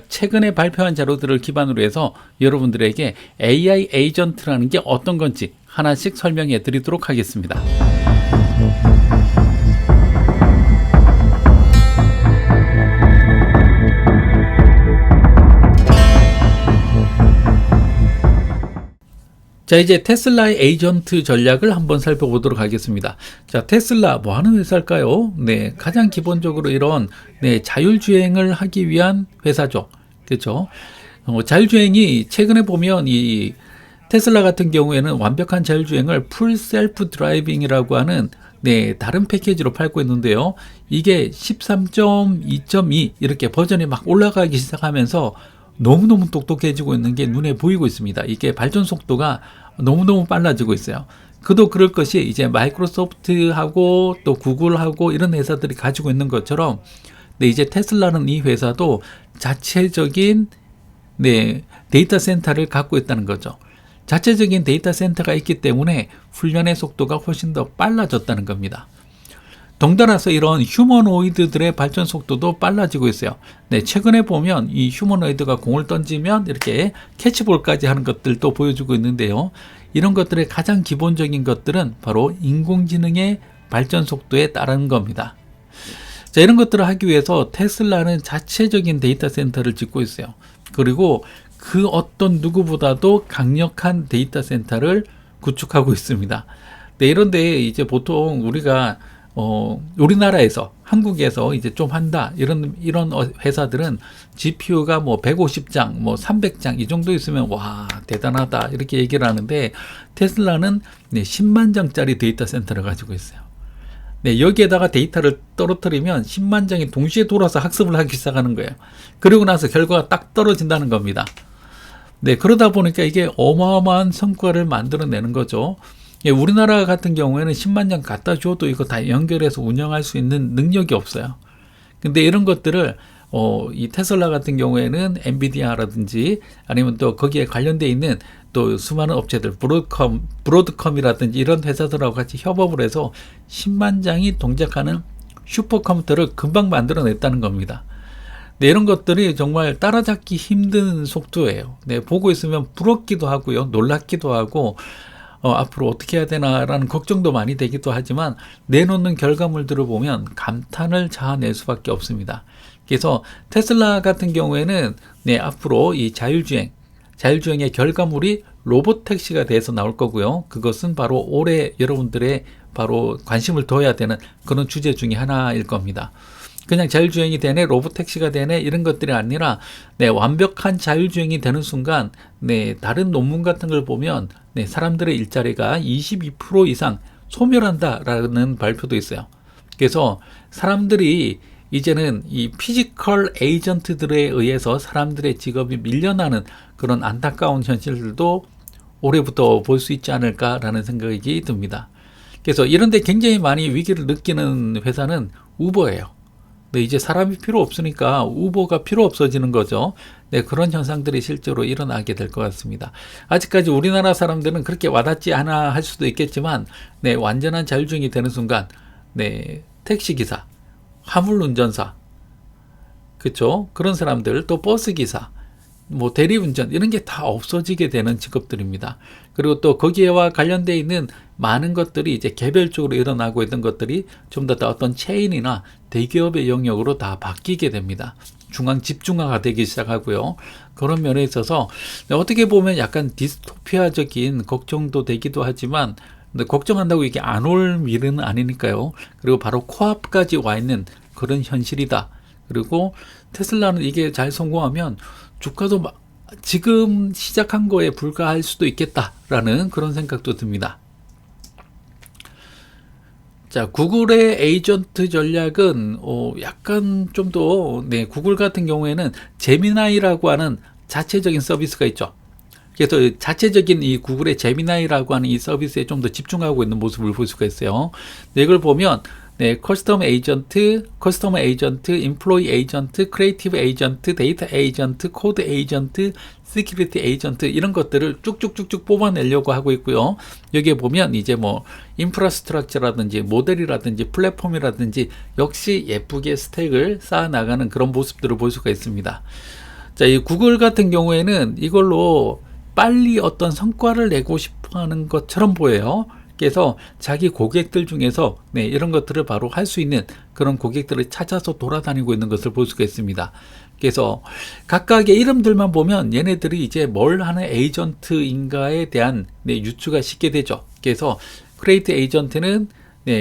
최근에 발표한 자료들을 기반으로 해서 여러분들에게 AI 에이전트라는 게 어떤 건지 하나씩 설명해 드리도록 하겠습니다. 자, 이제 테슬라의 에이전트 전략을 한번 살펴보도록 하겠습니다. 자, 테슬라 뭐 하는 회사일까요? 네, 가장 기본적으로 이런 자율주행을 하기 위한 회사죠. 그렇죠? 자율주행이 최근에 보면 이 테슬라 같은 경우에는 완벽한 자율주행을 풀 셀프 드라이빙이라고 하는 다른 패키지로 팔고 있는데요. 이게 13.2.2 이렇게 버전이 막 올라가기 시작하면서 너무너무 똑똑해지고 있는 게 눈에 보이고 있습니다. 이게 발전 속도가 너무너무 빨라지고 있어요. 그도 그럴 것이 이제 마이크로소프트하고 또 구글하고 이런 회사들이 가지고 있는 것처럼 이제 테슬라는 이 회사도 자체적인 데이터 센터를 갖고 있다는 거죠. 자체적인 데이터 센터가 있기 때문에 훈련의 속도가 훨씬 더 빨라졌다는 겁니다. 덩달아서 이런 휴머노이드들의 발전 속도도 빨라지고 있어요. 최근에 보면 이 휴머노이드가 공을 던지면 이렇게 캐치볼까지 하는 것들도 보여주고 있는데요. 이런 것들의 가장 기본적인 것들은 바로 인공지능의 발전 속도에 따른 겁니다. 자, 이런 것들을 하기 위해서 테슬라는 자체적인 데이터 센터를 짓고 있어요. 그리고 그 어떤 누구보다도 강력한 데이터 센터를 구축하고 있습니다. 이런데 이제 보통 우리가 우리나라에서 한국에서 이제 좀 한다 이런 회사들은 GPU가 뭐 150장 뭐 300장 이 정도 있으면 와 대단하다 이렇게 얘기를 하는데 테슬라는 10만 장짜리 데이터 센터를 가지고 있어요. 여기에다가 데이터를 떨어뜨리면 10만 장이 동시에 돌아서 학습을 하기 시작하는 거예요. 그리고 나서 결과가 딱 떨어진다는 겁니다. 그러다 보니까 이게 어마어마한 성과를 만들어내는 거죠. 우리나라 같은 경우에는 10만 장 갖다 줘도 이거 다 연결해서 운영할 수 있는 능력이 없어요. 근데 이런 것들을 이 테슬라 같은 경우에는 엔비디아라든지 아니면 또 거기에 관련되어 있는 또 수많은 업체들 브로드컴이라든지 이런 회사들하고 같이 협업을 해서 10만 장이 동작하는 슈퍼컴퓨터를 금방 만들어냈다는 겁니다. 이런 것들이 정말 따라잡기 힘든 속도예요. 보고 있으면 부럽기도 하고요, 놀랍기도 하고 앞으로 어떻게 해야 되나라는 걱정도 많이 되기도 하지만 내놓는 결과물들을 보면 감탄을 자아낼 수밖에 없습니다. 그래서 테슬라 같은 경우에는 앞으로 이 자율주행의 결과물이 로봇택시가 돼서 나올 거고요. 그것은 바로 올해 여러분들의 바로 관심을 둬야 되는 그런 주제 중에 하나일 겁니다. 그냥 자율주행이 되네, 로봇택시가 되네 이런 것들이 아니라 완벽한 자율주행이 되는 순간 다른 논문 같은 걸 보면 사람들의 일자리가 22% 이상 소멸한다라는 발표도 있어요. 그래서 사람들이 이제는 이 피지컬 에이전트들에 의해서 사람들의 직업이 밀려나는 그런 안타까운 현실들도 올해부터 볼 수 있지 않을까라는 생각이 듭니다. 그래서 이런데 굉장히 많이 위기를 느끼는 회사는 우버예요. 이제 사람이 필요 없으니까 우버가 필요 없어지는 거죠. 그런 현상들이 실제로 일어나게 될 것 같습니다. 아직까지 우리나라 사람들은 그렇게 와닿지 않아 할 수도 있겠지만 완전한 자율주행이 되는 순간 택시기사, 화물운전사, 그쵸? 그런 사람들, 또 버스기사, 뭐 대리운전 이런 게 다 없어지게 되는 직업들입니다. 그리고 또 거기에와 관련되어 있는 많은 것들이 이제 개별적으로 일어나고 있는 것들이 좀 더 어떤 체인이나 대기업의 영역으로 다 바뀌게 됩니다. 중앙 집중화가 되기 시작하고요. 그런 면에 있어서 어떻게 보면 약간 디스토피아적인 걱정도 되기도 하지만 근데 걱정한다고 이게 안 올 일은 아니니까요. 그리고 바로 코앞까지 와 있는 그런 현실이다. 그리고 테슬라는 이게 잘 성공하면 주가도 지금 시작한 거에 불과할 수도 있겠다라는 그런 생각도 듭니다. 자, 구글의 에이전트 전략은 약간 좀 더 구글 같은 경우에는 제미나이라고 하는 자체적인 서비스가 있죠. 그래서 자체적인 이 구글의 제미나이라고 하는 이 서비스에 좀 더 집중하고 있는 모습을 볼 수가 있어요. 이걸 보면 커스텀 에이전트, 임플로이 에이전트, 크리에이티브 에이전트, 데이터 에이전트, 코드 에이전트, 시큐리티 에이전트 이런 것들을 쭉쭉쭉쭉 뽑아내려고 하고 있고요. 여기에 보면 이제 뭐 인프라스트럭처라든지 모델이라든지 플랫폼이라든지 역시 예쁘게 스택을 쌓아 나가는 그런 모습들을 볼 수가 있습니다. 자, 이 구글 같은 경우에는 이걸로 빨리 어떤 성과를 내고 싶어 하는 것처럼 보여요. 그래서 자기 고객들 중에서 이런 것들을 바로 할 수 있는 그런 고객들을 찾아서 돌아다니고 있는 것을 볼 수가 있습니다. 그래서 각각의 이름들만 보면 얘네들이 이제 뭘 하는 에이전트인가에 대한 유추가 쉽게 되죠. 그래서 크리에이트 에이전트는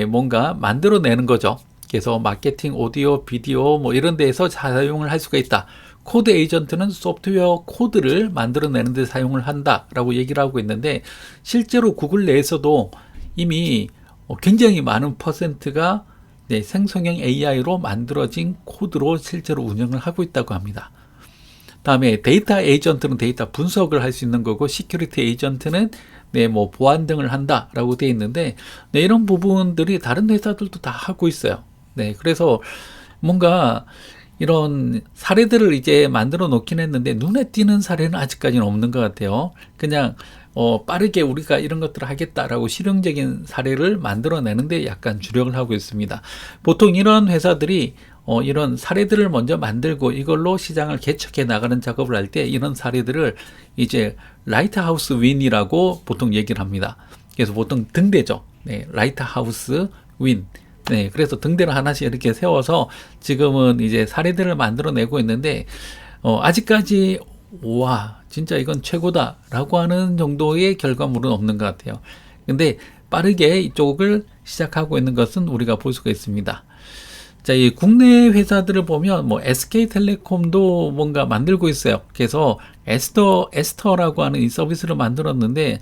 뭔가 만들어내는 거죠. 그래서 마케팅, 오디오, 비디오 뭐 이런 데에서 사용을 할 수가 있다. 코드 에이전트는 소프트웨어 코드를 만들어내는 데 사용을 한다라고 얘기를 하고 있는데, 실제로 구글 내에서도 이미 굉장히 많은 퍼센트가 생성형 AI로 만들어진 코드로 실제로 운영을 하고 있다고 합니다. 다음에 데이터 에이전트는 데이터 분석을 할 수 있는 거고, 시큐리티 에이전트는 뭐 보안 등을 한다라고 되어 있는데, 이런 부분들이 다른 회사들도 다 하고 있어요. 그래서 뭔가 이런 사례들을 이제 만들어 놓긴 했는데 눈에 띄는 사례는 아직까지는 없는 것 같아요. 그냥 빠르게 우리가 이런 것들을 하겠다라고 실용적인 사례를 만들어내는데 약간 주력을 하고 있습니다. 보통 이런 회사들이 이런 사례들을 먼저 만들고 이걸로 시장을 개척해 나가는 작업을 할 때 이런 사례들을 이제 라이트하우스 윈이라고 보통 얘기를 합니다. 그래서 보통 등대죠. 라이트하우스 윈. 그래서 등대를 하나씩 이렇게 세워서 지금은 이제 사례들을 만들어내고 있는데, 아직까지, 와, 진짜 이건 최고다라고 하는 정도의 결과물은 없는 것 같아요. 근데 빠르게 이쪽을 시작하고 있는 것은 우리가 볼 수가 있습니다. 자, 이 국내 회사들을 보면 뭐 SK텔레콤도 뭔가 만들고 있어요. 그래서 에스터라고 하는 이 서비스를 만들었는데,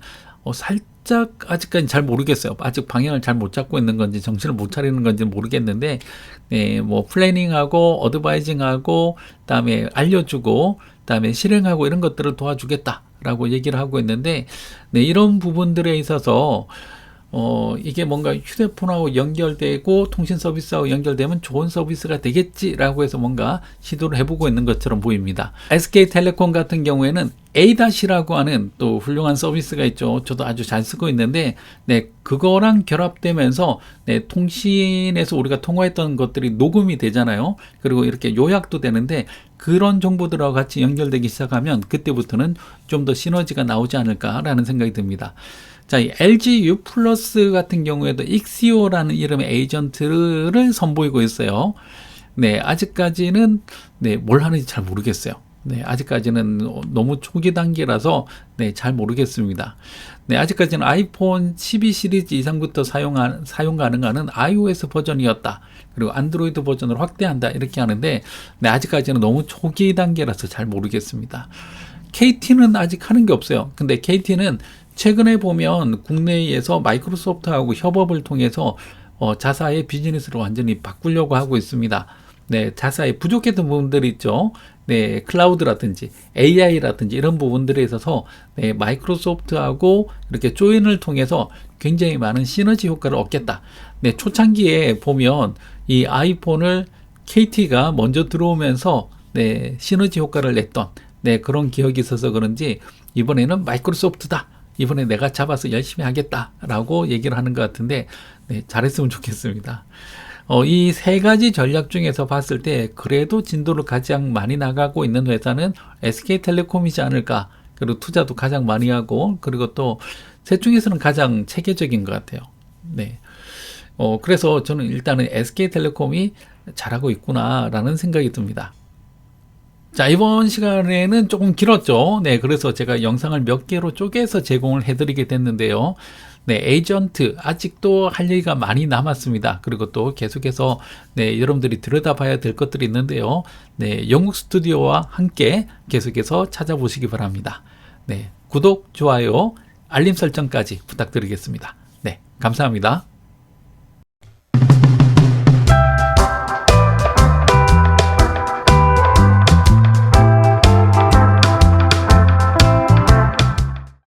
살짝 아직까지 잘 모르겠어요. 아직 방향을 잘 못 잡고 있는 건지 정신을 못 차리는 건지 모르겠는데, 뭐 플래닝하고 어드바이징하고 그다음에 알려주고 그다음에 실행하고 이런 것들을 도와주겠다라고 얘기를 하고 있는데, 이런 부분들에 있어서 이게 뭔가 휴대폰하고 연결되고 통신 서비스하고 연결되면 좋은 서비스가 되겠지라고 해서 뭔가 시도를 해보고 있는 것처럼 보입니다. SK텔레콤 같은 경우에는 A-라고 하는 또 훌륭한 서비스가 있죠. 저도 아주 잘 쓰고 있는데, 그거랑 결합되면서 통신에서 우리가 통화했던 것들이 녹음이 되잖아요. 그리고 이렇게 요약도 되는데, 그런 정보들하고 같이 연결되기 시작하면 그때부터는 좀 더 시너지가 나오지 않을까라는 생각이 듭니다. 자, 이 LG U 플러스 같은 경우에도 익시오라는 이름의 에이전트를 선보이고 있어요. 아직까지는 뭘 하는지 잘 모르겠어요. 아직까지는 너무 초기 단계라서 잘 모르겠습니다. 아직까지는 아이폰 12 시리즈 이상부터 사용 가능한 iOS 버전이었다. 그리고 안드로이드 버전으로 확대한다. 이렇게 하는데, 아직까지는 너무 초기 단계라서 잘 모르겠습니다. KT는 아직 하는 게 없어요. 근데 KT는 최근에 보면 국내에서 마이크로소프트하고 협업을 통해서 자사의 비즈니스를 완전히 바꾸려고 하고 있습니다. 자사에 부족했던 부분들이 있죠. 클라우드라든지 AI라든지 이런 부분들에 있어서 마이크로소프트하고 이렇게 조인을 통해서 굉장히 많은 시너지 효과를 얻겠다. 초창기에 보면 이 아이폰을 KT가 먼저 들어오면서 시너지 효과를 냈던 그런 기억이 있어서 그런지 이번에는 마이크로소프트다. 이번에 내가 잡아서 열심히 하겠다라고 얘기를 하는 것 같은데, 잘했으면 좋겠습니다. 이 세 가지 전략 중에서 봤을 때 그래도 진도를 가장 많이 나가고 있는 회사는 SK텔레콤이지 않을까. 그리고 투자도 가장 많이 하고, 그리고 또 셋 중에서는 가장 체계적인 것 같아요. 그래서 저는 일단은 SK텔레콤이 잘하고 있구나라는 생각이 듭니다. 자, 이번 시간에는 조금 길었죠. 그래서 제가 영상을 몇 개로 쪼개서 제공을 해드리게 됐는데요. 에이전트 아직도 할 얘기가 많이 남았습니다. 그리고 또 계속해서 여러분들이 들여다봐야 될 것들이 있는데요. 영국 스튜디오와 함께 계속해서 찾아보시기 바랍니다. 구독, 좋아요, 알림 설정까지 부탁드리겠습니다. 감사합니다.